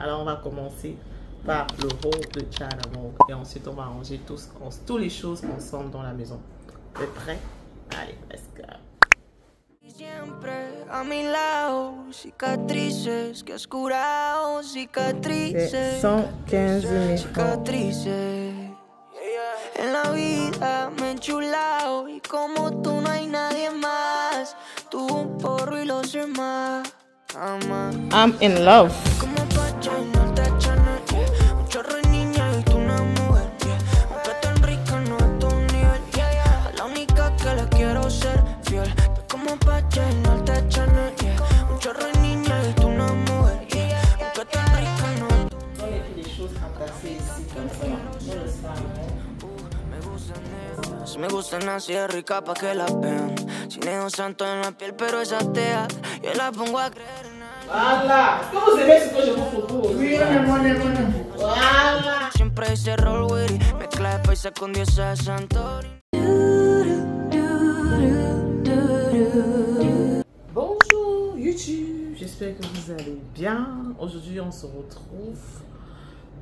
Alors on va commencer par le haul de Chanamo. Et ensuite on va ranger toutes les choses ensemble dans la maison. Vous êtes prêts? Allez, let's go. Siempre a mi lado, cicatrices que has curado, cicatrices, 115 000 cicatrices. En la vida me he enchulado y como tú no hay nadie más. Tú un porro y los demás. I'm in love. Como pa' llenarte de Chanel, yeah. Un chorro de niña y tú una mujer, yeah. Aunque tan rica no es tu nivel, yeah. A la única que le quiero ser fiel. Como pa' llenarte de Chanel, yeah. Un chorro de niña y tú una mujer, yeah. Aunque tan rica no es tu nivel. On a fait des choses entassées ici comme ça. Dans le salon. Me gustan así de rica pa' que la vean. Sin dedo santo en la piel, pero esa tea yo la pongo a creer en nada. Voilà. Est-ce que vous aimez ce que je vous propose? Oui, on aime. Voilà. Siempre ese roll witty, mezcla de paisa con diosa de Santorini. Bonjour YouTube, j'espère que vous allez bien. Aujourd'hui on se retrouve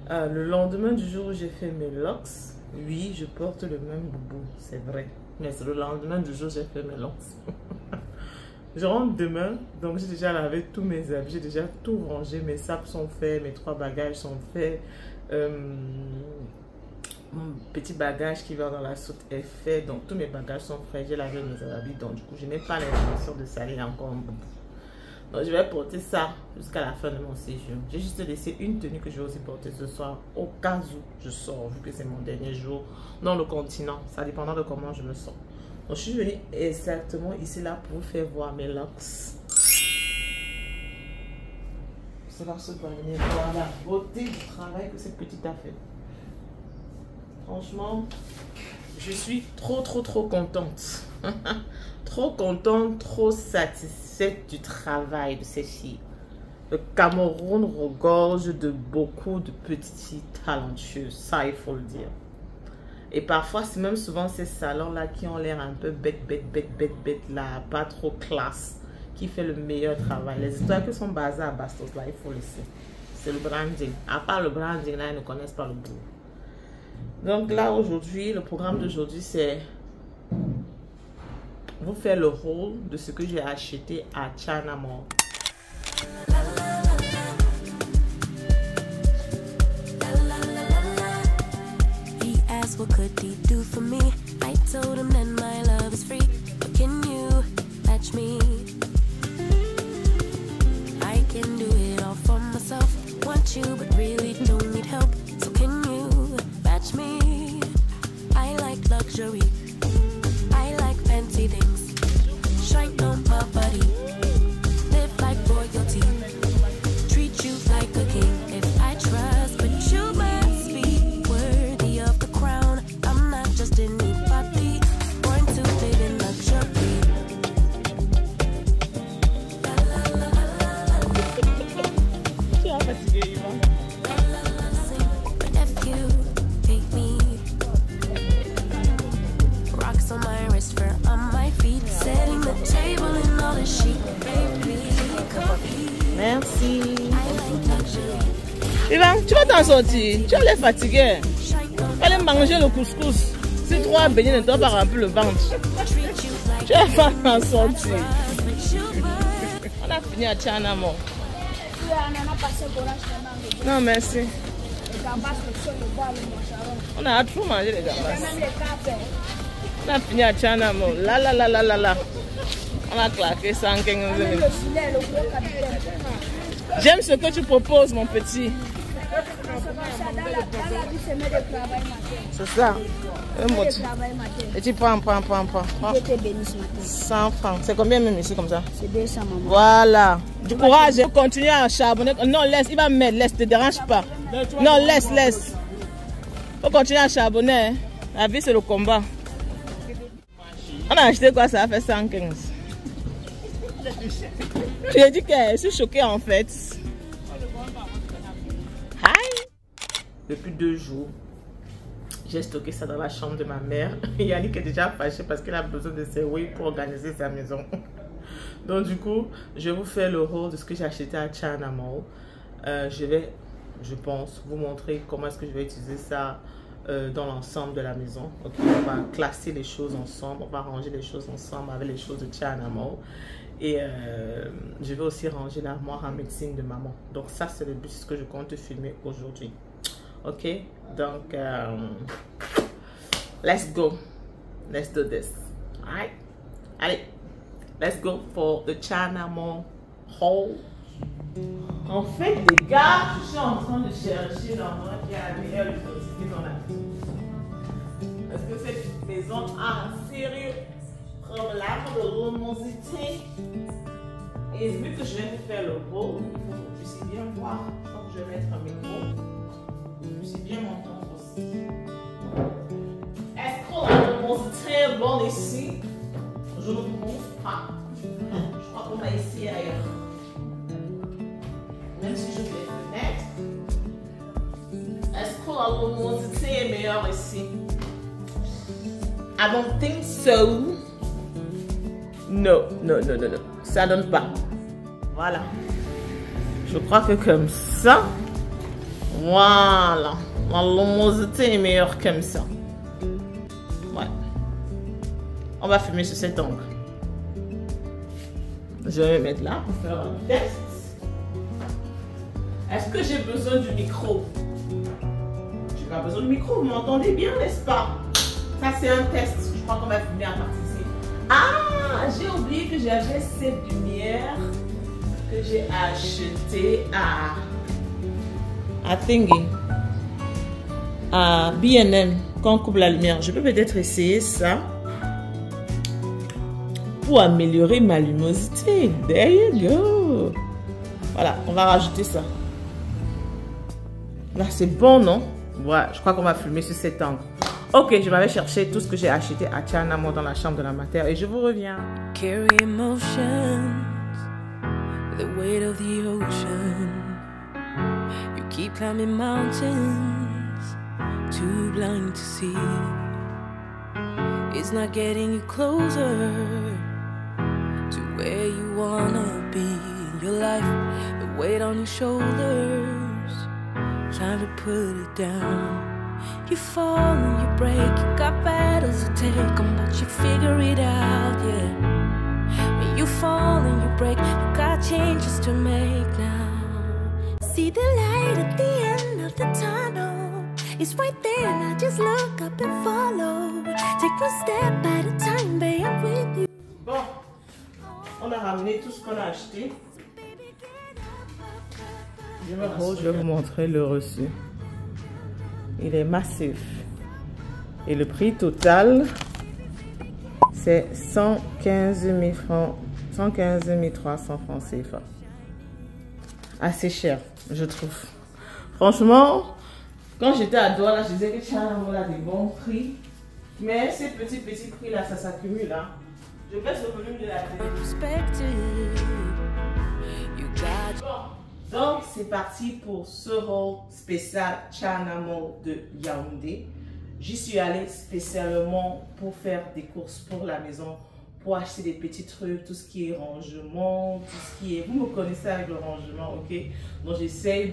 le lendemain du jour où j'ai fait mes locks. Oui, je porte le même boubou, c'est vrai. Mais c'est le lendemain du jour où j'ai fait mes locks. Je rentre demain, donc j'ai déjà lavé tous mes habits, j'ai déjà tout rangé. Mes sacs sont faits, mes 3 bagages sont faits. Mon petit bagage qui va dans la soute est fait, donc tous mes bagages sont faits. J'ai lavé mes habits, donc du coup je n'ai pas l'intention de salir encore un boubou. Donc je vais porter ça jusqu'à la fin de mon séjour. J'ai juste laissé une tenue que je vais aussi porter ce soir au cas où je sors, vu que c'est mon dernier jour dans le continent. Ça dépendra de comment je me sens. Donc je suis venue exactement ici là pour vous faire voir mes locks. C'est par ce panier. Voilà la beauté du travail que cette petite a fait. Franchement, je suis trop contente. Trop contente, trop satisfaite du travail de ces filles. Le Cameroun regorge de beaucoup de petites filles talentueuses, ça il faut le dire. Et parfois, c'est même souvent ces salons-là qui ont l'air un peu bête là, pas trop classe, qui fait le meilleur travail. Les histoires qui sont basées à Bastos, là, il faut laisser. C'est le branding. À part le branding, là, ils ne connaissent pas le boulot. Donc là, aujourd'hui, le programme d'aujourd'hui, c'est vous faire le haul de ce que j'ai acheté à Chanamo. What could he do for me? I told him that my love is free. But can you match me? I can do it all for myself. Want you, but really don't need help. So can you match me? I like luxury. I like fancy things. Shine on my body. Live like royalty. Treat you like a king. If I trust, but you must be worthy of the crown. I'm not just anybody. Born to live in luxury. La la la la la. Tu es fatiguée, Yvan. But if you take me, rocks on my wrist, fur on my feet, setting the table in all the chic, baby. Merci. I like luxury. Yvan, tu vas t'en sortir. Tu es fatiguée. Allez manger le couscous. Si 3 beignets ne t'ont pas rempli le ventre, tu vas pas t'en sortir. On a fini à Chanamo. Non, merci. On a trop mangé les gambas. On a fini à Chanamo. Là. On a claqué 115 000. J'aime ce que tu proposes, mon petit. C'est ça. Et tu prends. Dieu béni ce matin. 100 francs. C'est combien même ici comme ça? C'est 200, maman. Voilà. Du courage. Continue à charbonner. Non, laisse. Il va me mettre. Laisse. Ne te dérange pas. Non, laisse. Faut continuer à charbonner. Hein. La vie, c'est le combat. On a acheté quoi? Ça a fait 115. J'ai dit que je suis choquée en fait. Hi. Depuis 2 jours, j'ai stocké ça dans la chambre de ma mère. Yannick est déjà fâché parce qu'il a besoin de ses oui pour organiser sa maison. Donc du coup, je vais vous faire le haul de ce que j'ai acheté à Chanamo. Je vais je pense, vous montrer comment est-ce que je vais utiliser ça dans l'ensemble de la maison. Ok, on va classer les choses ensemble, on va ranger les choses ensemble avec les choses de Tianamo. Et je vais aussi ranger l'armoire en médecine de maman. Donc ça, c'est le but, ce que je compte filmer aujourd'hui. Ok, donc let's go. Let's do this. Alright, allez, let's go for the Tianamo haul. En fait, les gars, je suis en train de chercher l'endroit qui a la meilleure luminosité dans la maison. Parce que cette maison a un sérieux problème de luminosité. Et vu que je vais faire le haul, il faut que vous puissiez bien voir. Donc, je vais mettre un micro. Vous puissiez bien m'entendre aussi. Est-ce que la luminosité est bonne ici? Je ne pense pas. Je crois qu'on va essayer ailleurs. Même si j'ouvre les fenêtres, est-ce que la luminosité est meilleure ici? I don't think so. Non, non, non, non, non. Ça donne pas. Voilà. Je crois que comme ça, voilà. La luminosité est meilleure comme ça. Ouais. On va filmer sur cet angle. Je vais me mettre là pour faire un test. Est-ce que j'ai besoin du micro? J'ai pas besoin de micro, vous m'entendez bien, n'est-ce pas? Ça, c'est un test. Je crois qu'on va filmer à partir d'ici. Ah, j'ai oublié que j'avais cette lumière que j'ai achetée à Thingy, à B&M, quand on coupe la lumière. Je peux peut-être essayer ça pour améliorer ma luminosité. There you go. Voilà, on va rajouter ça. Là, c'est bon, non? Ouais, je crois qu'on va filmer sur cet angle. Ok, je vais chercher tout ce que j'ai acheté à Tianamo dans la chambre de la mater et je vous reviens. Carry emotions, the weight of the ocean. You keep climbing mountains, too blind to see. It's not getting you closer to where you wanna be in your life. The weight on your shoulders, time to put it down. You fall and you break, you got battles to take on, but you figure it out, yeah. And you fall and you break, you got changes to make now. See the light at the end of the tunnel, it's right there, now just look up and follow. Take one step at a time, babe, I'm with you. Bon, on a ramené tout ce qu'on a acheté. Je vais vous montrer le reçu. Il est massif. Et le prix total, c'est 115 000 francs, 115 300 francs CFA. Assez cher, je trouve. Franchement, quand j'étais à Douala, je disais que Tianamo a des bons prix. Mais ces petits prix là, ça s'accumule. Hein. Je baisse le volume de la télé. Bon, donc c'est parti pour ce haul spécial Tianamo de Yaoundé. J'y suis allée spécialement pour faire des courses pour la maison, pour acheter des petits trucs, tout ce qui est rangement, tout ce qui est... Vous me connaissez avec le rangement, ok? Donc j'essaye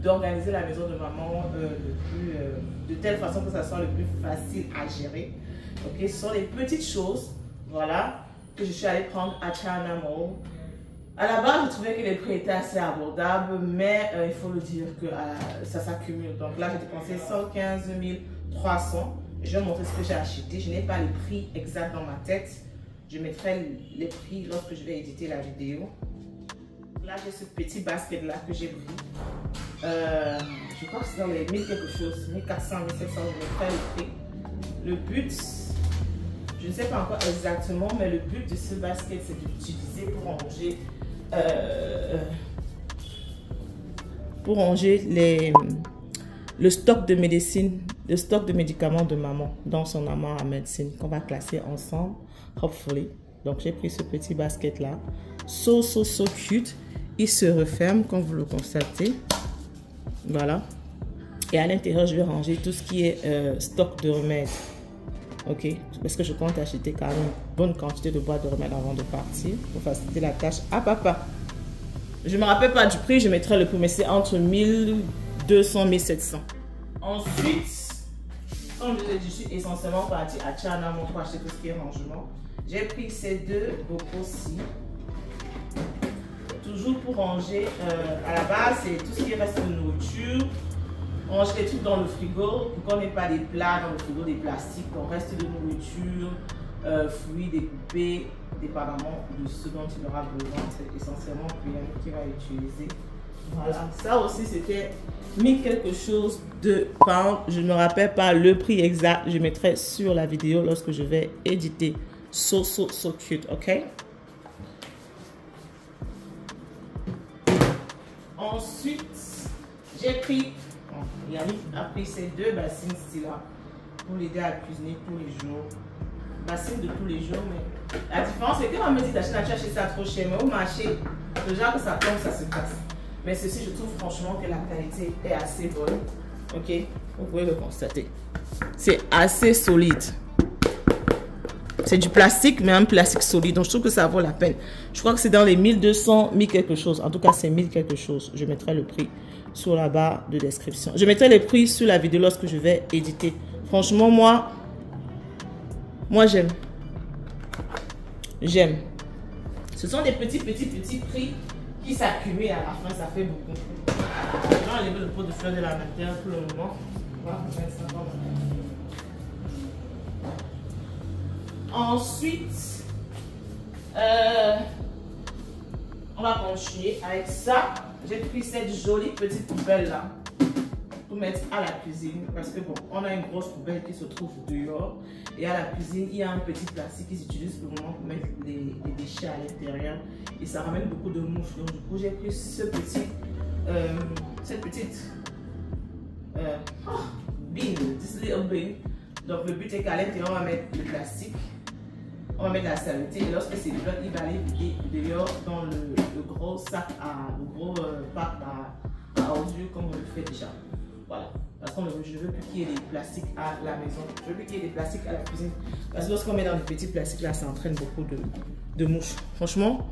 d'organiser la maison de maman de telle façon que ça soit le plus facile à gérer. Ok, ce sont les petites choses, voilà, que je suis allée prendre à Tianamo. À la base, je trouvais que les prix étaient assez abordables, mais il faut le dire que ça s'accumule. Donc là, j'ai dépensé 115 300. Je vais vous montrer ce que j'ai acheté. Je n'ai pas les prix exacts dans ma tête. Je mettrai les prix lorsque je vais éditer la vidéo. Là, j'ai ce petit basket-là que j'ai pris. Je crois que c'est dans les 1000 quelque chose, 1400, 1700, je mettrai le prix. Le but, je ne sais pas encore exactement, mais le but de ce basket, c'est d'utiliser pour ranger le stock de médecine, le stock de médicaments de maman dans son armoire à médecine qu'on va classer ensemble, hopefully. Donc j'ai pris ce petit basket là, so cute. Il se referme comme vous le constatez, voilà. Et à l'intérieur, je vais ranger tout ce qui est stock de remèdes. Ok, parce que je compte acheter quand même une bonne quantité de boîtes de remèdes avant de partir pour faciliter la tâche à papa. Je ne me rappelle pas du prix, je mettrai le prix, mais c'est entre 1000, 1200, 1700. Ensuite, comme je l'ai dit, je suis essentiellement partie à Tchernamon pour acheter tout ce qui est rangement. J'ai pris ces deux bocaux-ci. Toujours pour ranger, à la base, c'est tout ce qui reste de nourriture. On range les trucs dans le frigo pour qu'on n'ait pas des plats dans le frigo, des plastiques. On reste de nourriture, fruits découpés, dépendamment de ce dont il aura besoin. C'est essentiellement Priam qui va utiliser. Voilà, ça aussi c'était 1000 quelque chose de pounds. Je ne me rappelle pas le prix exact. Je mettrai sur la vidéo lorsque je vais éditer. So cute, ok? Ensuite, j'ai pris, Yannick a pris ces deux bassines là pour l'aider à cuisiner tous les jours. Bassine de tous les jours, mais la différence c'est que quand on me dit d'acheter ça trop cher, mais au marché, déjà que ça tombe, ça se casse. Mais ceci, je trouve franchement que la qualité est assez bonne. Ok, vous pouvez le constater. C'est assez solide. C'est du plastique, mais un plastique solide. Donc, je trouve que ça vaut la peine. Je crois que c'est dans les 1200, 1000 quelque chose. En tout cas, c'est 1000 quelque chose. Je mettrai le prix sur la barre de description. Je mettrai les prix sur la vidéo lorsque je vais éditer. Franchement, moi j'aime. J'aime. Ce sont des petits prix qui s'accumulent à la fin. Ça fait beaucoup. Je vais enlever le pot de fleurs de la matière pour le moment. Voilà, ensuite, on va continuer avec ça. J'ai pris cette jolie petite poubelle là pour mettre à la cuisine parce que bon, on a une grosse poubelle qui se trouve dehors et à la cuisine il y a un petit plastique qui s'utilise pour le moment pour mettre les déchets à l'intérieur et ça ramène beaucoup de mouches. Donc du coup j'ai pris cette petite bin, this little bin. Donc le but est qu'à l'intérieur on va mettre le plastique. On va mettre la saleté et lorsque c'est plein, il va aller vider dehors dans le gros sac le gros pack à ordures comme on le fait déjà. Voilà. Parce que je ne veux plus qu'il y ait des plastiques à la maison. Je veux plus qu'il y ait des plastiques à la cuisine. Parce que lorsqu'on met dans des petits plastiques là, ça entraîne beaucoup de mouches. Franchement,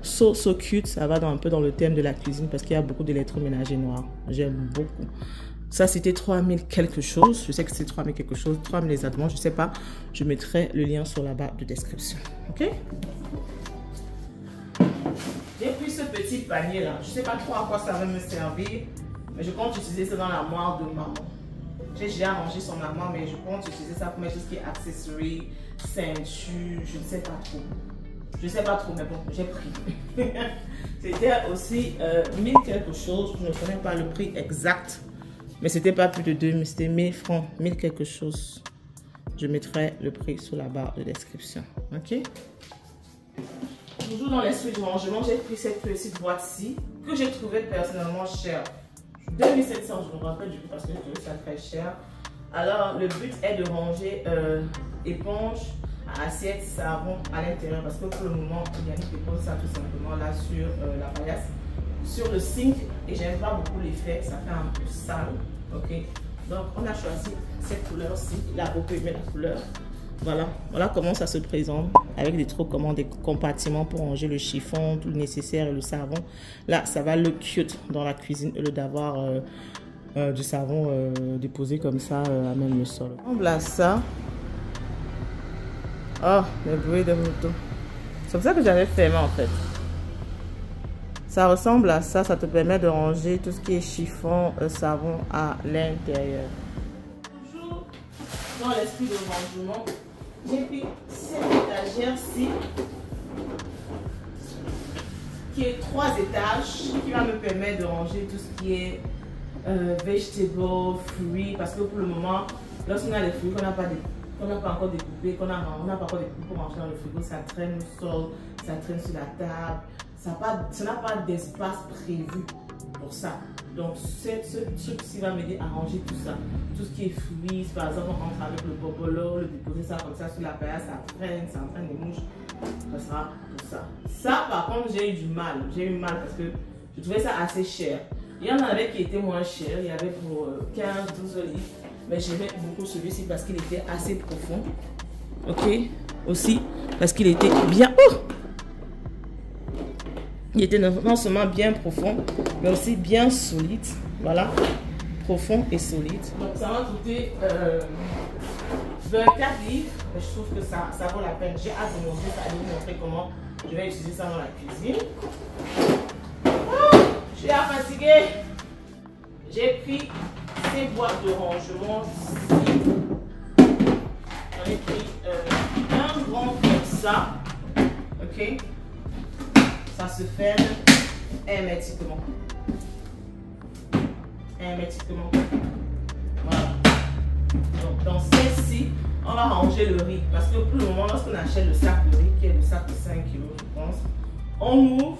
so cute. Ça va un peu dans le thème de la cuisine parce qu'il y a beaucoup d'électroménager noirs. J'aime beaucoup. Ça, c'était 3000 quelque chose. Je sais que c'est 3000 quelque chose. 3000 exactement. Je ne sais pas. Je mettrai le lien sur la barre de description. OK? J'ai pris ce petit panier là. Je ne sais pas trop à quoi ça va me servir. Mais je compte utiliser ça dans l'armoire de maman. J'ai déjà rangé son armoire. Mais je compte utiliser ça pour mettre tout ce qui est accessoires, ceinture. Je ne sais pas trop. Je ne sais pas trop. Mais bon, j'ai pris. C'était aussi 1000 quelque chose. Je ne connais pas le prix exact. Mais c'était pas plus de 2000, c'était 1000 francs, 1000 quelque chose. Je mettrai le prix sur la barre de description. Ok? Toujours dans l'esprit du rangement, j'ai pris cette petite boîte-ci que j'ai trouvée personnellement chère. 2700, je me rappelle du coup parce que j'ai trouvé ça très cher. Alors, le but est de ranger éponge, assiette, savon à l'intérieur parce que pour le moment, Yannick dépose ça tout simplement là sur la paillasse. Sur le sink et j'aime pas beaucoup l'effet, ça fait un peu sale. Ok, donc on a choisi cette couleur-ci. Il a beaucoup aimé la couleur. Voilà comment ça se présente avec des trucs comme des compartiments pour ranger le chiffon, tout le nécessaire et le savon. Là, ça va look cute dans la cuisine au lieu d'avoir du savon déposé comme ça à même le sol. On place ça. Oh, le bruit de moto. C'est pour ça que j'avais fermé en fait. Ça ressemble à ça, ça te permet de ranger tout ce qui est chiffon, savon à l'intérieur. Toujours dans l'esprit de rangement, j'ai pris cette étagère-ci qui est 3 étages, qui va me permettre de ranger tout ce qui est vegetables, fruits, parce que pour le moment, lorsqu'on a des fruits qu'on n'a pas encore découpés, qu'on n'a pas encore découpé pour ranger dans le frigo, ça traîne au sol, ça traîne sur la table. Ça n'a pas d'espace prévu pour ça. Donc, ce truc-ci va m'aider à ranger tout ça. Tout ce qui est fruits, par exemple, on rentre avec le bobolo, le déposer ça comme ça sur la paillasse, ça entraîne des mouches. Ça sera tout ça. Ça, par contre, j'ai eu du mal. J'ai eu mal parce que je trouvais ça assez cher. Il y en avait qui étaient moins chers. Il y avait pour 15-12 livres. Mais j'aimais beaucoup celui-ci parce qu'il était assez profond. Ok? Aussi, parce qu'il était bien... Oh! Il était non seulement bien profond, mais aussi bien solide. Voilà, profond et solide. Donc ça m'a coûté 24 livres. Mais je trouve que ça vaut la peine. J'ai hâte de montrer ça, de vous montrer comment je vais utiliser ça dans la cuisine. Je suis fatiguée. J'ai pris ces boîtes de rangement. J'en ai pris un grand comme ça. Ok. Ça se ferme hermétiquement. Hermétiquement. Voilà. Donc dans celle-ci, on va ranger le riz. Parce que pour le moment, lorsqu'on achète le sac de riz, qui est le sac de 5 kg, je pense, on ouvre.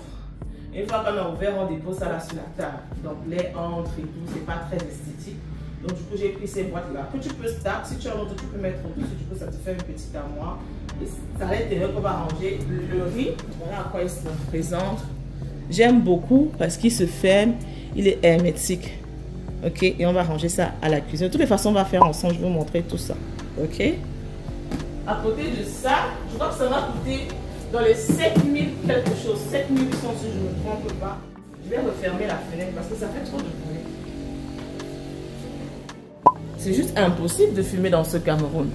Une fois qu'on a ouvert, on dépose ça là sur la table. Donc les entre et tout, c'est pas très esthétique. Donc du coup, j'ai pris ces boîtes-là. Que tu peux stack, si tu as l'autre, tu peux mettre au-dessus. Du coup, ça te fait une petite armoire. Et ça à l'intérieur qu'on va ranger le riz. Voilà à quoi il se présente. J'aime beaucoup parce qu'il se ferme, il est hermétique. Ok, et on va ranger ça à la cuisine. De toutes les façons, on va faire ensemble. Je vais vous montrer tout ça. Ok. À côté de ça, je crois que ça m'a coûté dans les 7000 quelque chose, 7800 si je ne me trompe pas. Je vais refermer la fenêtre parce que ça fait trop de bruit. C'est juste impossible de fumer dans ce Cameroun.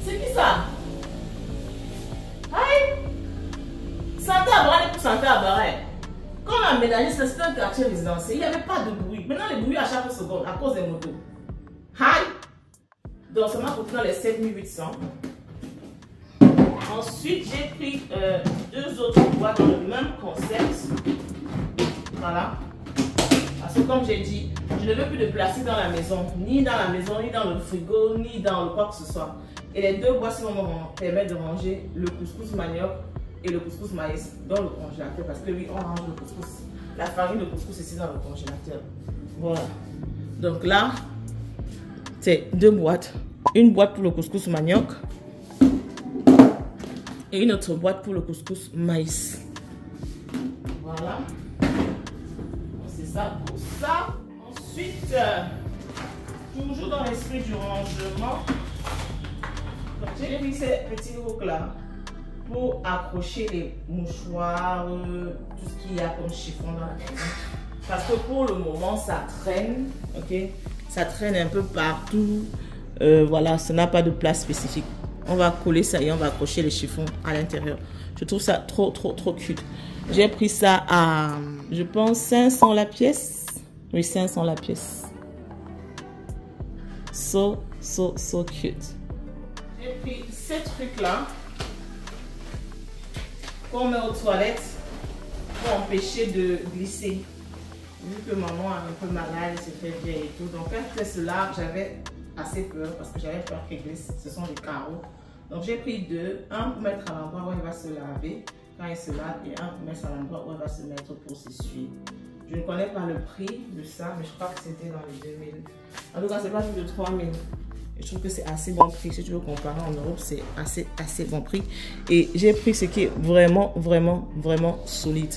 C'est qui ça? Aïe! Santa Abaré pour Santa Abaré. Quand on a aménagé, c'était un quartier résidentiel, il n'y avait pas de bruit. Maintenant, les bruits à chaque seconde à cause des motos. Aïe! Donc, ça m'a coûté dans les 7800. Ensuite, j'ai pris deux autres boîtes dans le même concept. Voilà. Parce que comme j'ai dit, je ne veux plus de plastique dans la maison. Ni dans la maison, ni dans le frigo, ni dans le quoi que ce soit. Et les deux boîtes vont me permettre de ranger le couscous manioc et le couscous maïs dans le congélateur. Parce que oui, on range le couscous, la farine de couscous ici dans le congélateur. Voilà. Donc là, c'est deux boîtes. Une boîte pour le couscous manioc. Et une autre boîte pour le couscous maïs. Voilà. C'est ça pour ça. Ensuite, toujours dans l'esprit du rangement, j'ai mis ces petits hooks là pour accrocher les mouchoirs, tout ce qu'il y a comme chiffon dans la maison. Parce que pour le moment, ça traîne. Ok, ça traîne un peu partout. Voilà, ça n'a pas de place spécifique. On va coller ça et on va accrocher les chiffons à l'intérieur. Je trouve ça trop cute. J'ai pris ça à, je pense, 500 la pièce. Oui, 500 la pièce. So cute. J'ai pris ces trucs-là qu'on met aux toilettes pour empêcher de glisser. Vu que maman a un peu malade, elle s'est fait vieille et tout. Donc, quand je fais cela, j'avais assez peur parce que j'avais peur qu'elle glisse. Ce sont des carreaux. Donc j'ai pris deux, un pour mettre à l'endroit où elle va se laver quand elle se lave et un pour mettre à l'endroit où elle va se mettre pour s'essuyer. Je ne connais pas le prix de ça, mais je crois que c'était dans les 2000. En tout cas, c'est pas plus de 3000. Et je trouve que c'est assez bon prix. Si tu veux comparer en Europe, c'est assez bon prix. Et j'ai pris ce qui est vraiment solide.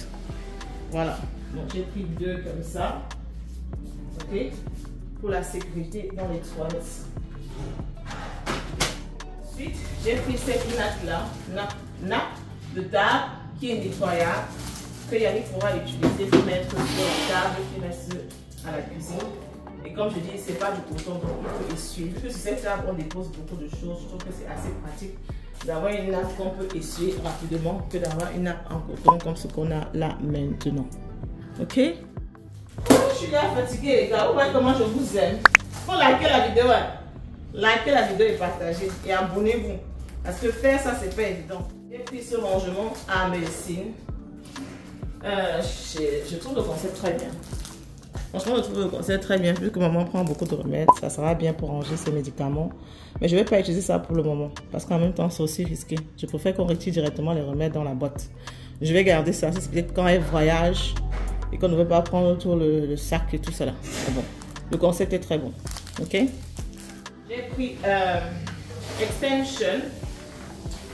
Voilà. Donc j'ai pris deux comme ça. Ok. Pour la sécurité dans les toilettes. Ensuite, j'ai pris cette nappe-là, nappe de table qui est nettoyable, que Yannick pourra utiliser pour mettre sur la table, qui reste à la cuisine. Et comme je dis, c'est pas du coton, donc il faut essuyer. Vu que sur cette table, on dépose beaucoup de choses, je trouve que c'est assez pratique d'avoir une nappe qu'on peut essuyer rapidement que d'avoir une nappe en coton comme ce qu'on a là maintenant. Ok? Je suis là fatiguée, les gars. Vous voyez comment je vous aime. Faut liker la vidéo. Likez la vidéo et partagez. Et abonnez-vous. Parce que faire ça, c'est pas évident. J'ai pris ce rangement à médecine. Je trouve le concept très bien. Franchement, je trouve le concept très bien. Vu que maman prend beaucoup de remèdes, ça sera bien pour ranger ses médicaments. Mais je ne vais pas utiliser ça pour le moment. Parce qu'en même temps, c'est aussi risqué. Je préfère qu'on retire directement les remèdes dans la boîte. Je vais garder ça. C'est peut-être quand elle voyage et qu'on ne veut pas prendre autour le sac et tout cela. C'est bon. Le concept est très bon. Ok? J'ai pris extension.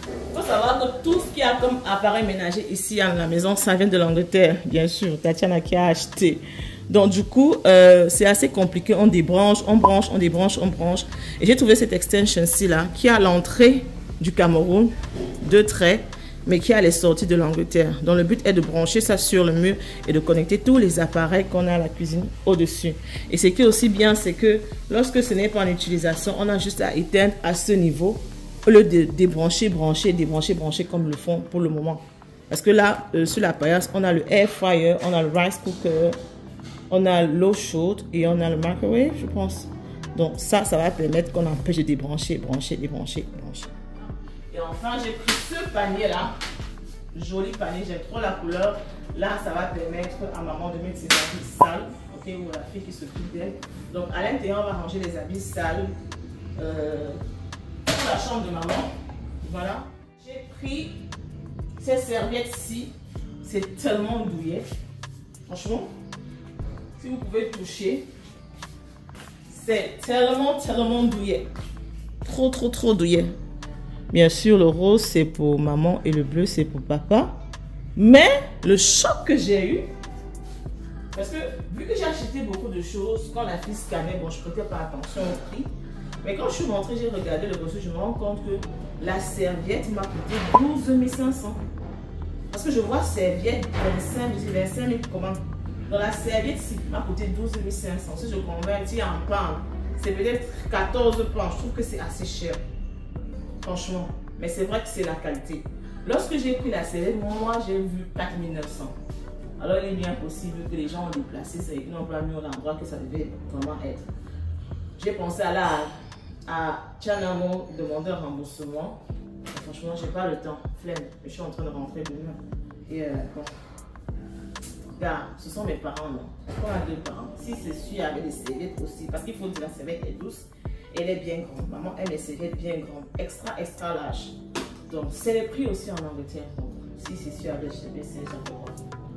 Il faut savoir que tout ce qu'il y a comme appareil ménager ici à la maison, ça vient de l'Angleterre, bien sûr. Tatiana qui a acheté. Donc du coup, c'est assez compliqué. On débranche, on branche, on débranche, on branche. Et j'ai trouvé cette extension-ci là, qui a l'entrée du Cameroun, 2 traits. mais qui a les sorties de l'Angleterre. Donc le but est de brancher ça sur le mur et de connecter tous les appareils qu'on a à la cuisine au-dessus. Et ce qui est aussi bien, c'est que lorsque ce n'est pas en utilisation, on a juste à éteindre à ce niveau au lieu de débrancher, brancher, débrancher, brancher comme le font pour le moment. Parce que là, sur la paillasse, on a le air fryer, on a le rice cooker, on a l'eau chaude et on a le microwave, je pense. Donc ça va permettre qu'on empêche de débrancher, brancher, débrancher, brancher. Et enfin, j'ai pris ce panier-là. Joli panier, j'aime trop la couleur. Là, ça va permettre à maman de mettre ses habits sales, ok, ou la fille qui s'occupe d'elle. Donc à l'intérieur, on va ranger les habits sales pour la chambre de maman. Voilà. J'ai pris ces serviettes-ci. C'est tellement douillet. Franchement, si vous pouvez toucher, c'est tellement douillet. Trop douillet. Bien sûr, le rose, c'est pour maman et le bleu, c'est pour papa. Mais le choc que j'ai eu, parce que vu que j'ai acheté beaucoup de choses, quand la fille scannait, bon, je ne prêtais pas attention au prix. Mais quand je suis rentrée, j'ai regardé le reçu, je me rends compte que la serviette m'a coûté 12 500. Parce que je vois serviette 25, je dis 25 000 comment. Dans la serviette, m'a coûté 12 500. Si je convertis en pounds, c'est peut-être 14 pounds. Je trouve que c'est assez cher. Franchement. Mais c'est vrai que c'est la qualité. Lorsque j'ai pris la serviette, moi j'ai vu 4 900. Alors il est bien possible que les gens ont déplacé ça et qu'ils n'ont pas mis au endroit que ça devait vraiment être. J'ai pensé à Chanamo demander un remboursement. Franchement, j'ai pas le temps. Flemme. Je suis en train de rentrer demain. Et bon. Regarde, ce sont mes parents, non? On a deux parents. Si c'est sûr, avec des serviettes aussi. Parce qu'il faut que la serviette est douce. Et elle est bien grande. Maman aime les serviettes bien grandes. Extra large. Donc, c'est le prix aussi en Angleterre. Donc, si c'est sûr, avec les serviettes, c'est genre.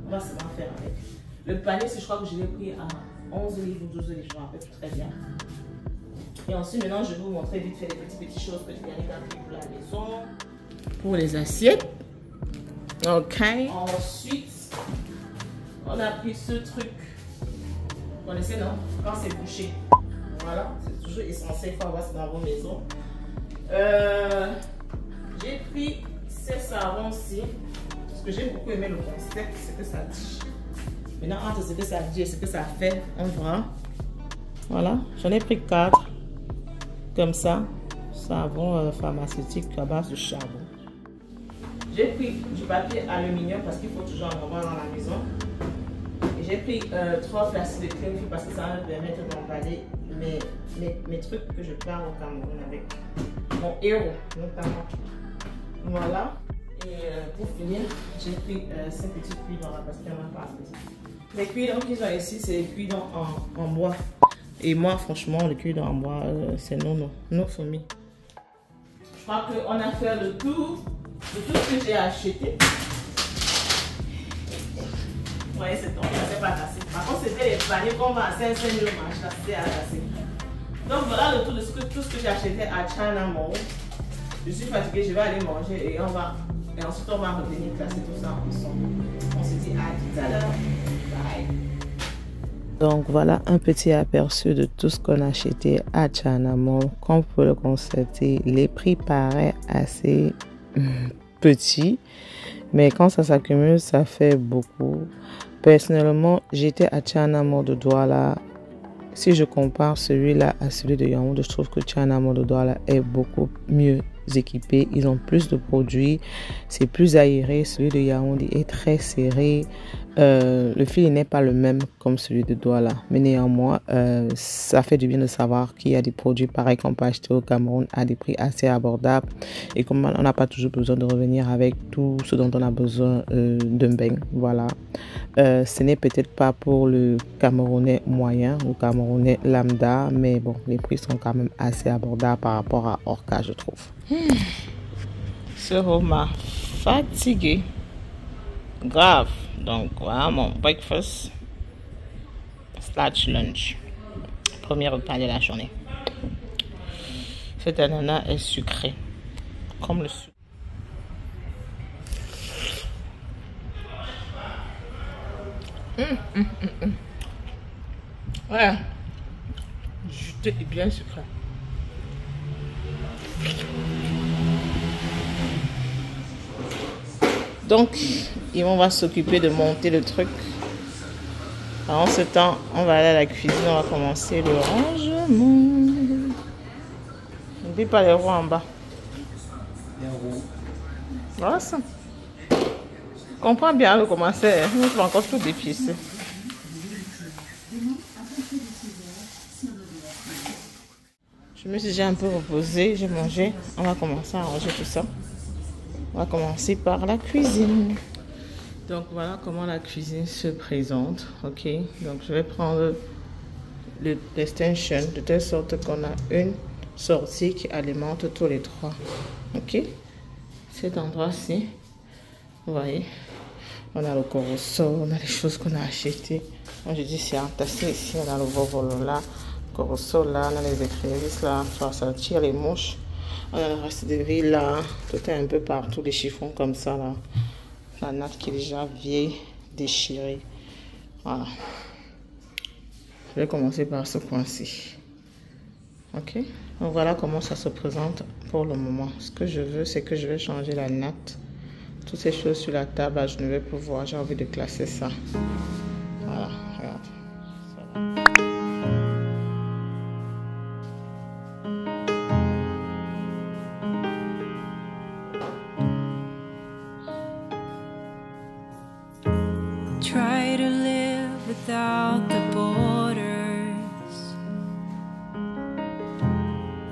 On va seulement faire avec. Le panier, je crois que je l'ai pris à 11 livres ou 12 livres. Je me rappelle très bien. Et ensuite, maintenant, je vais vous montrer vite fait les petites choses que j'ai pris pour la maison. Pour les assiettes. Ok. Ensuite, on a pris ce truc. Vous connaissez, non? Quand c'est bouché. Voilà. C'est toujours essentiel. Il faut avoir ça dans vos maisons. J'ai pris ces savons-ci. Parce que j'ai beaucoup aimé le concept. Ce que ça dit. Maintenant, entre ce que ça dit et ce que ça fait, on verra. Voilà. J'en ai pris 4. Comme ça. Savon pharmaceutique à base de charbon. J'ai pris du papier aluminium parce qu'il faut toujours en avoir dans la maison. Et j'ai pris 3 plastiques de crème parce que ça va me permettre d'emballer mes trucs que je pars au Cameroun avec. Mon héros, notamment. Voilà. Et pour finir, j'ai pris ces petits cuillons là parce qu'il n'y en a pas assez. Les cuillons qu'ils ont ici, c'est les cuillons en bois. Et moi, franchement, les cuillons en bois, c'est non for me. Je crois qu'on a fait le tour de tout ce que j'ai acheté. Vous voyez, c'est tombé, ça s'est pas cassé. Par contre, c'était les paniers qu'on va à 5 000 euros, c'est à casser. Donc voilà le tour de tout ce que j'ai acheté à China Mall. Je suis fatiguée, je vais aller manger et ensuite on va revenir classer tout ça ensemble. On se dit à tout à l'heure. Bye. Donc voilà un petit aperçu de tout ce qu'on a acheté à China Mall. Comme vous pouvez le constater, les prix paraissent assez petits, mais quand ça s'accumule, ça fait beaucoup. Personnellement, j'étais à China Mall de Douala. Si je compare celui-là à celui de Yaoundé, je trouve que China Mall de Douala est beaucoup mieux équipé. Ils ont plus de produits, c'est plus aéré. Celui de Yaoundé est très serré. Le fil n'est pas le même comme celui de Douala, mais néanmoins ça fait du bien de savoir qu'il y a des produits pareils qu'on peut acheter au Cameroun à des prix assez abordables et comme on n'a pas toujours besoin de revenir avec tout ce dont on a besoin d'un bain. Voilà. Ce n'est peut-être pas pour le Camerounais moyen ou Camerounais lambda, mais bon, les prix sont quand même assez abordables par rapport à Orca, je trouve. Ce m'a fatigué grave. Donc voilà mon breakfast / lunch. Premier repas de la journée. Cet ananas est sucré. Comme le sucre. Ouais. Juteux et bien sucré. Donc, on va s'occuper de monter le truc. En ce temps, on va aller à la cuisine, on va commencer le rangement. N'oublie pas les roues en bas. Les roues. Voilà ça. Comprends bien le commencer. Il faut encore tout dépiécer. Je me suis déjà un peu reposée, j'ai mangé. On va commencer à ranger tout ça. On va commencer par la cuisine. Donc voilà comment la cuisine se présente. Ok, donc je vais prendre l'extension de telle sorte qu'on a une sortie qui alimente tous les trois. Ok, cet endroit-ci, vous voyez, on a le corosol, on a les choses qu'on a achetées. Moi je dis c'est entassé ici, on a le vovolo là, le corosol là, on a les écrevisses là, ça tire les mouches. On a le reste de riz là, tout est un peu partout, les chiffons comme ça là. La natte qui est déjà vieille, déchirée. Voilà. Je vais commencer par ce coin-ci. Ok. Donc voilà comment ça se présente pour le moment. Ce que je veux, c'est que je vais changer la natte. Toutes ces choses sur la table, là, je ne vais pas voir. J'ai envie de classer ça. Voilà, regarde. Ça va. Try to live without the borders.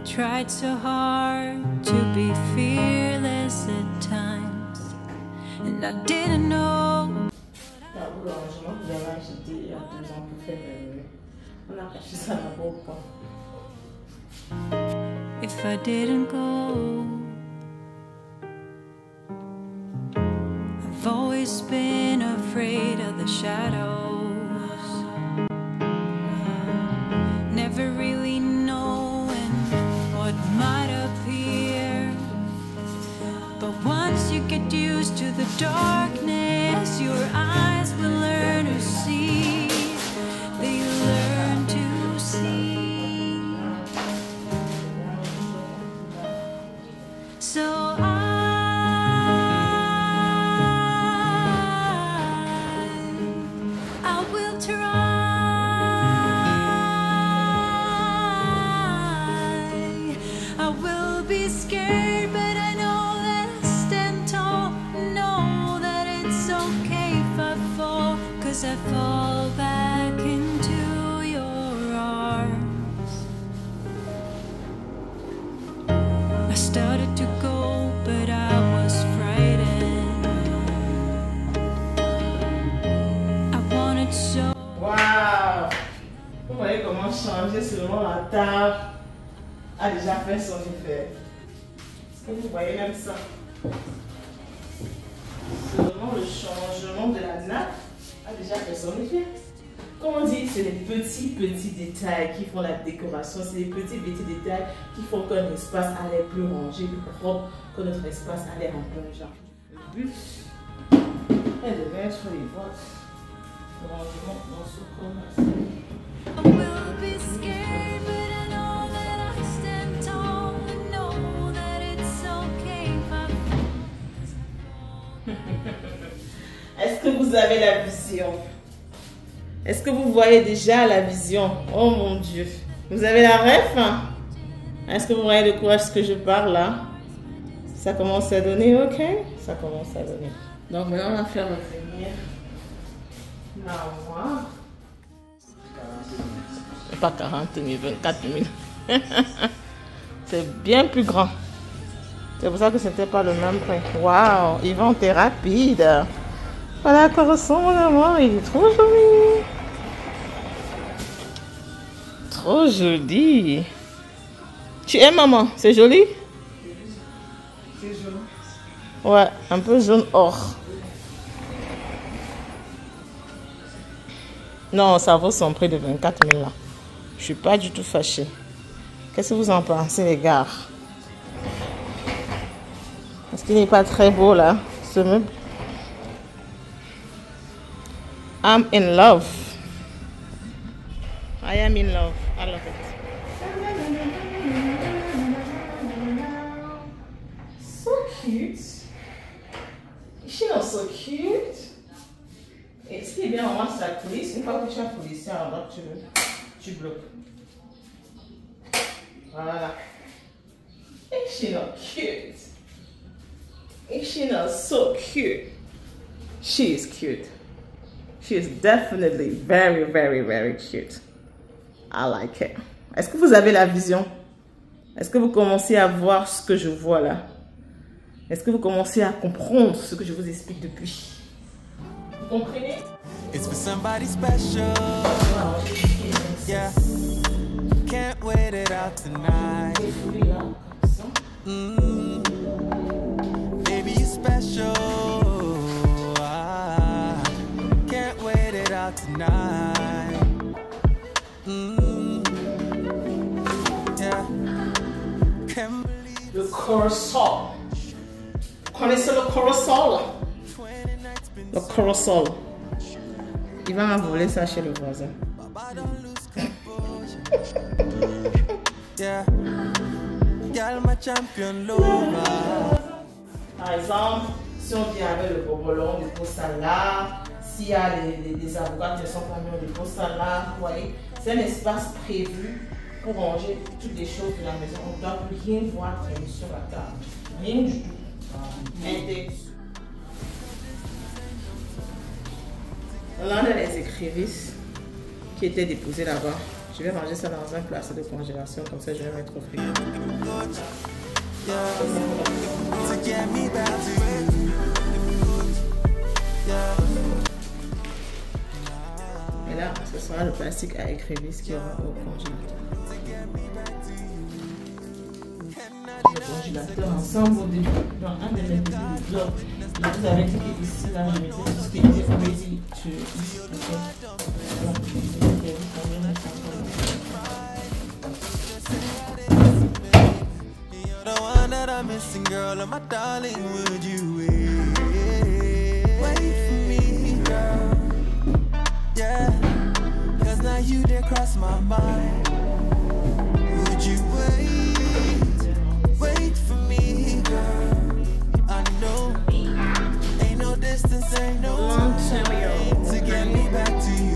Tried so hard to be fearless at times, and I didn't know. If I didn't go, I've always been afraid of the shadows, never really knowing what might appear. But once you get used to the darkness, your eyes will learn to see. They learn to see. So I will try. I will be scared, but I know that I stand tall. Know that it's okay if I fall, 'cause I fall back into your arms. I started to go, but I was frightened. I wanted so. Waouh! Vous voyez comment changer seulement la table a déjà fait son effet. Est-ce que vous voyez même ça? Seulement le changement de la nappe a déjà fait son effet. Comme on dit, c'est les petits détails qui font la décoration. C'est les petits détails qui font que notre espace a l'air plus rangé, plus propre, que notre espace a l'air un peu genre. Le but est de mettre les votes. Le rangement dans ce coin. I will be scared, but I know that I stand tall. I know that it's okay if I. Est-ce que vous avez la vision? Est-ce que vous voyez déjà la vision? Oh mon Dieu. Vous avez la ref? Est-ce que vous voyez de quoi est-ce que je parle là? Ça commence à donner, ok? Ça commence à donner. Donc maintenant, on va faire revenir l'armoire. Pas 40 000, 24 000. C'est bien plus grand. C'est pour ça que c'était pas le même prix. Waouh, Yvan, t'es rapide. Voilà à quoi ressemble mon amour. Il est trop joli. Trop joli. Tu aimes maman? C'est joli? C'est jaune. Ouais, un peu jaune or. Non, ça vaut son prix de 24 000 là. Je suis pas du tout fâchée. Qu'est-ce que vous en pensez les gars? Est-ce qu'il n'est pas très beau là, ce meuble? I'm in love. I am in love. I love it. So cute. She looks so so cute. Et ce qui est bien, maman, c'est la police. Une fois que tu as polissé, alors tu bloques. Voilà. Is she not cute? Is she not so cute? She is cute. She is definitely very, very, very cute. I like it. Est-ce que vous avez la vision? Est-ce que vous commencez à voir ce que je vois là? Est-ce que vous commencez à comprendre ce que je vous explique depuis? Vous comprenez? It's for somebody special. Yeah. Can't wait it out tonight. Baby, you're special. Can't wait it out tonight. Yeah. Can't believe Le corosol. Connaissez le corosol? Le corosol. Il va m'envoler ça chez le voisin. yeah. Girl, my champion lover. Par exemple, si on vient avec le bobolon, le ça là, s'il y a des avocats qui ne sont pas mis, on dépose ça là, vous voyez, c'est un espace prévu pour ranger toutes les choses de la maison. On ne doit plus rien voir traîner sur la table. Rien du tout. Index. L'un des écrevisses qui étaient déposées là-bas. Je vais ranger ça dans un placé de congélation, comme ça je vais mettre au frigo. Et là, ce sera le plastique à écrevisse qui aura au congélateur. Le congélateur ensemble au début, dans un de mes petits blocs. Je vous avais dit qu'ici, là, je mettais tout ce qui était ready to eat. That I'm missing, girl, and my darling, would you wait for me, girl? Yeah, cause now you did cross my mind. Would you wait for me, girl? I know, ain't no distance, ain't no time to get me back to you.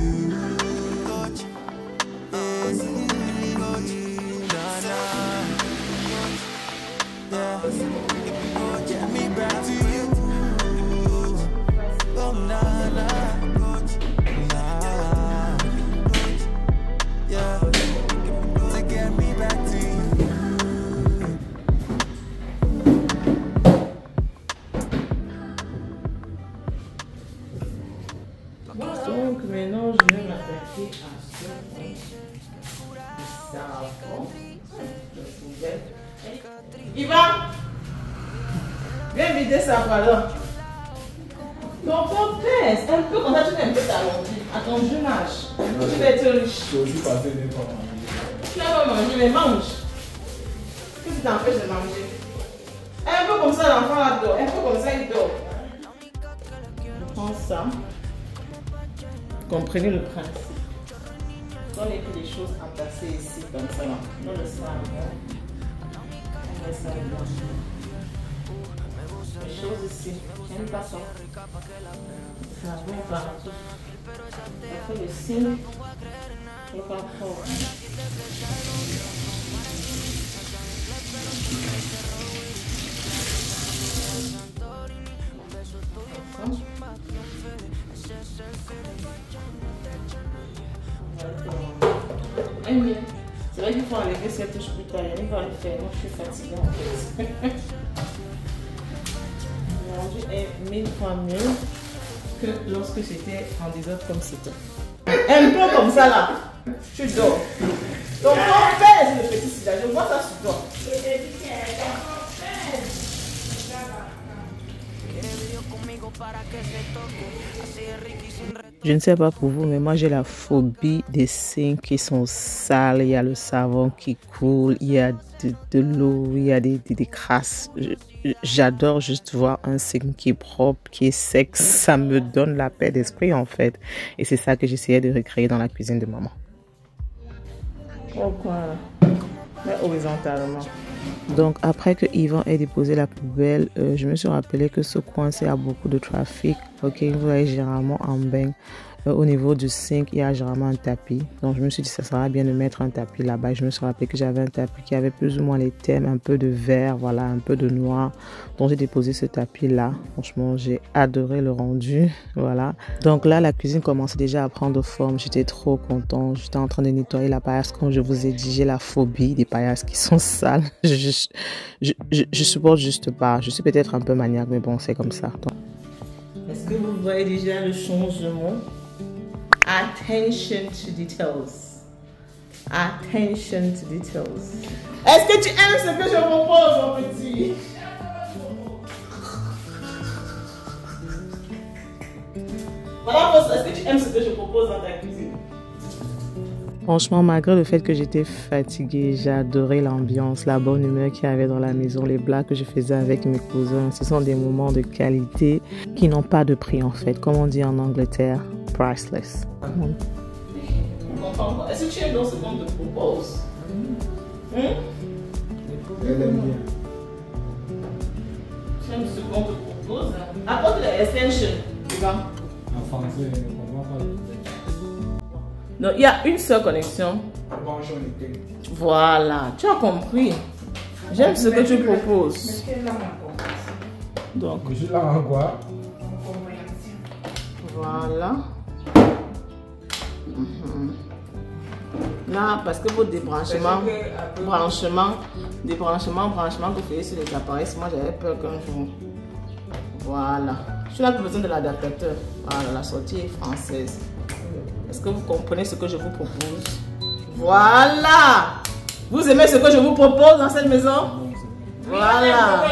Get me back to you. Oh, nah, nah. Yeah. To get me back to you. Donc maintenant je vais m'attaquer à ce savon. Ivan, viens vider ça voilà. Donc on pèse un peu comme ça, tu fais un peu t'allonger à ton jeune âge. Tu vas être riche. Je suis aussi passé de pas manger. Tu vas pas manger, mais mange. Qu'est-ce qui t'empêche de manger? Un peu comme ça, l'enfant là dort. Un peu comme ça, il dort. Je prends ça. Comprenez le principe. On met les choses entassées ici, comme ça. Dans le savon. On met ça dedans. Les choses ici. J'aime pas ça. Savon partout. On fait le signe. Et pas fort. C'est vrai qu'il faut enlever cette touche brutale. Il va le faire. Moi, je suis fatiguée en fait. Manger est 1000 fois mieux que lorsque j'étais en désordre comme c'était. Un peu comme ça là. Tu dors. Donc, on pèse le petit cigare. Je vois ça sur toi. Je ne sais pas pour vous, mais moi j'ai la phobie des seins qui sont sales. Il y a le savon qui coule, il y a de l'eau, il y a des crasses. J'adore juste voir un sein qui est propre, qui est sec. Ça me donne la paix d'esprit en fait. Et c'est ça que j'essayais de recréer dans la cuisine de maman. Pourquoi? Mais horizontalement. Donc après que Yvan ait déposé la poubelle, je me suis rappelé que ce coin-ci a beaucoup de trafic. Ok, vous voyez généralement en bain. Au niveau du sink, il y a généralement un tapis. Donc je me suis dit ça serait bien de mettre un tapis là-bas. Et je me suis rappelé que j'avais un tapis qui avait plus ou moins les thèmes, un peu de vert, voilà, un peu de noir. Donc j'ai déposé ce tapis là. Franchement, j'ai adoré le rendu. Voilà. Donc là, la cuisine commençait déjà à prendre forme. J'étais trop contente. J'étais en train de nettoyer la paillasse. Comme je vous ai dit, j'ai la phobie des paillasses qui sont sales. Je supporte juste pas. Je suis peut-être un peu maniaque, mais bon, c'est comme ça. Donc... Est-ce que vous voyez déjà le changement? Attention to details. Attention to details. Est-ce que tu aimes ce que je propose, mon petit? Voilà, est-ce que tu aimes ce que je propose dans ta cuisine? Franchement, malgré le fait que j'étais fatiguée, j'ai adoré l'ambiance, la bonne humeur qu'il y avait dans la maison, les blagues que je faisais avec mes cousins. Ce sont des moments de qualité qui n'ont pas de prix en fait. Comme on dit en Angleterre, priceless. Est-ce que tu aimes dans ce qu'on te propose? Elle aime bien. Tu aimes ce qu'on te propose? Apporte l'extension, tu vois. En français, je ne comprends pas. Donc, il y a une seule connexion. Voilà, tu as compris. J'aime ce que tu proposes. Donc, je suis là en quoi? Voilà. Là, parce que vos débranchements, branchement que vous faites sur les appareils, moi j'avais peur qu'un jour. Voilà. Je n'ai plus besoin de l'adaptateur. Voilà, la sortie est française. Est-ce que vous comprenez ce que je vous propose? Voilà! Vous aimez ce que je vous propose dans cette maison? Voilà!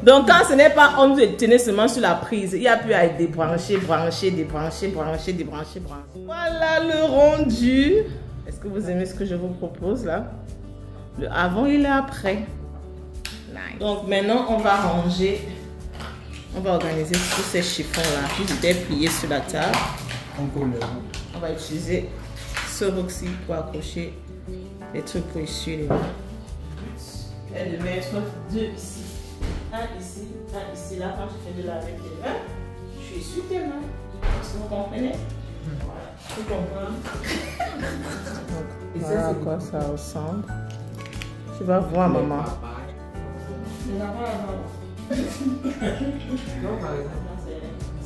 Donc quand ce n'est pas on vous tenez seulement sur la prise, il y a plus à débrancher, brancher. Voilà le rendu. Est-ce que vous aimez ce que je vous propose là? Le avant et le après. Nice. Donc maintenant on va ranger. On va organiser tous ces chiffons-là qui étaient pliés sur la table. On va utiliser ce box-ci pour accrocher les trucs pour essuyer les mains. Et de mettre deux ici. Un ici, là, quand je fais de laver tes mains, je essuie tes mains. Est-ce que vous comprenez? Voilà, tu comprends? Voilà à quoi ça ressemble. Tu vas voir, maman.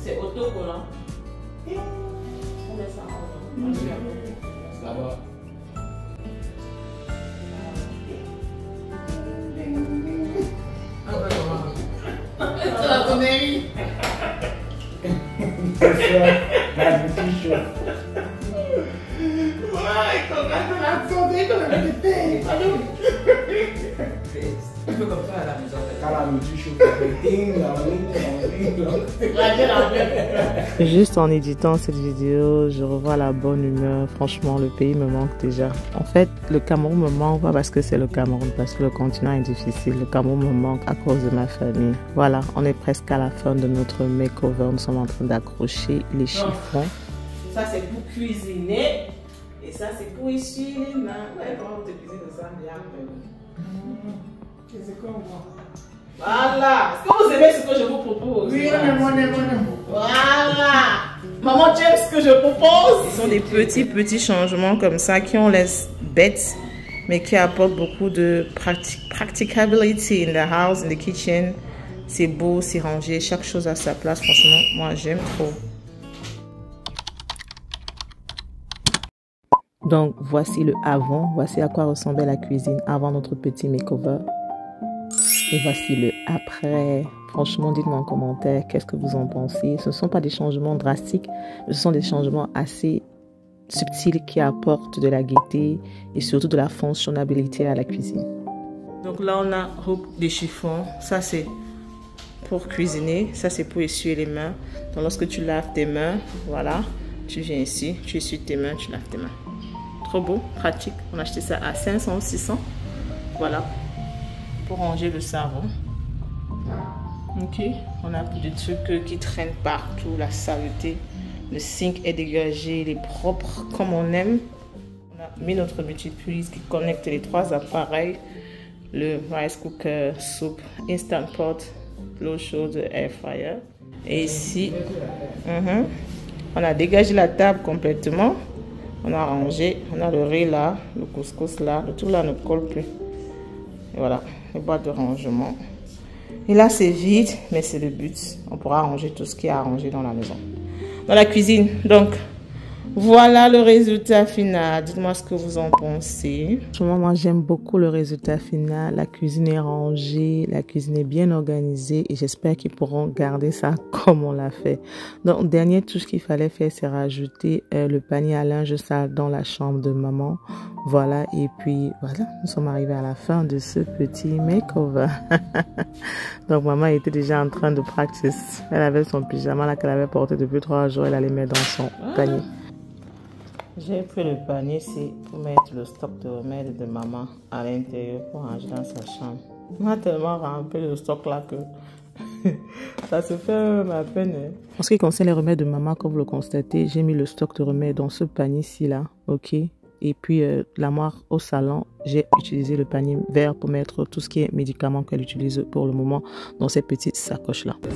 C'est autocollant. On met ça en Ça va. C'est la connerie. La petite chose. Ouais, comme la santé, comme la petite. Un peu comme ça à la maison. Quand la petite chose fait ding, Juste en éditant cette vidéo, je revois la bonne humeur. Franchement, le pays me manque déjà. En fait, le Cameroun me manque pas parce que c'est le Cameroun, parce que le continent est difficile. Le Cameroun me manque à cause de ma famille. Voilà, on est presque à la fin de notre makeover. Nous sommes en train d'accrocher les chiffons. Ça, c'est pour cuisiner. Et ça, c'est pour essuyer les mains. Ouais, comment vous te cuisines ça bien? C'est comme moi. Voilà. Est-ce que vous aimez ce que je vous propose? Oui, on aime. Voilà. Maman, tu aimes ce que je propose? Ce sont des petits changements comme ça qui ont l'air bêtes, mais qui apportent beaucoup de practicability in the house, in the kitchen. C'est beau, c'est rangé, chaque chose à sa place. Franchement, moi, j'aime trop. Donc, voici le avant. Voici à quoi ressemblait la cuisine avant notre petit makeover. Et voici le après. Franchement, dites-moi en commentaire qu'est-ce que vous en pensez. Ce ne sont pas des changements drastiques, mais ce sont des changements assez subtils qui apportent de la gaieté et surtout de la fonctionnalité à la cuisine. Donc là, on a des chiffons. Ça, c'est pour cuisiner. Ça, c'est pour essuyer les mains. Donc lorsque tu laves tes mains, voilà, tu viens ici, tu essuies tes mains, tu laves tes mains. Trop beau, pratique. On a acheté ça à 500 ou 600. Voilà. Pour ranger le savon. Ok. On a plus de trucs qui traînent partout. La saleté. Le sink est dégagé. Il est propre comme on aime. On a mis notre multiprise qui connecte les 3 appareils. Le rice cooker, soup, instant pot, l'eau chaude, air fryer. Et ici, on a dégagé la table complètement. On a rangé, on a le riz là, le couscous là, le tout là ne colle plus. Et voilà, les boîtes de rangement. Et là c'est vide, mais c'est le but. On pourra ranger tout ce qui est à ranger dans la maison. Dans la cuisine, donc voilà le résultat final. Dites-moi ce que vous en pensez. Moi, j'aime beaucoup le résultat final. La cuisine est rangée, la cuisine est bien organisée et j'espère qu'ils pourront garder ça comme on l'a fait. Donc, dernière touche qu'il fallait faire, c'est rajouter le panier à linge sale dans la chambre de maman. Voilà, et puis voilà, nous sommes arrivés à la fin de ce petit makeover. Donc, maman était déjà en train de practice. Elle avait son pyjama là qu'elle avait porté depuis 3 jours. Elle allait mettre dans son panier. J'ai pris le panier ici pour mettre le stock de remèdes de maman à l'intérieur pour ranger dans sa chambre. On a tellement rempli le stock là que ça se fait ma peine. En ce qui concerne les remèdes de maman, comme vous le constatez, j'ai mis le stock de remèdes dans ce panier-ci là, ok. Et puis l'armoire au salon, j'ai utilisé le panier vert pour mettre tout ce qui est médicaments qu'elle utilise pour le moment dans cette petite sacoche là. Tout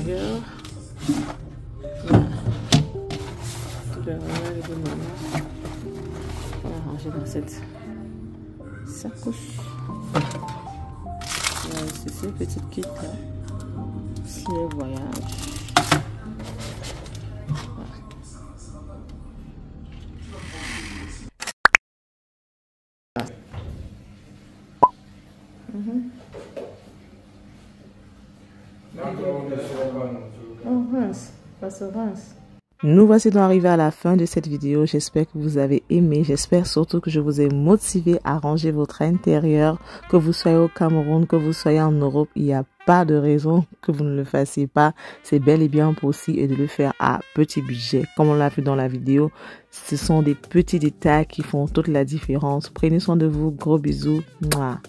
le remède de maman. On va ranger dans cette sacoche. C'est ce petit kit là. Si le voyage. On rince, ça se rince. Nous voici donc arrivés à la fin de cette vidéo. J'espère que vous avez aimé. J'espère surtout que je vous ai motivé à ranger votre intérieur. Que vous soyez au Cameroun, que vous soyez en Europe, il n'y a pas de raison que vous ne le fassiez pas. C'est bel et bien possible de le faire à petit budget. Comme on l'a vu dans la vidéo, ce sont des petits détails qui font toute la différence. Prenez soin de vous. Gros bisous. Mouah.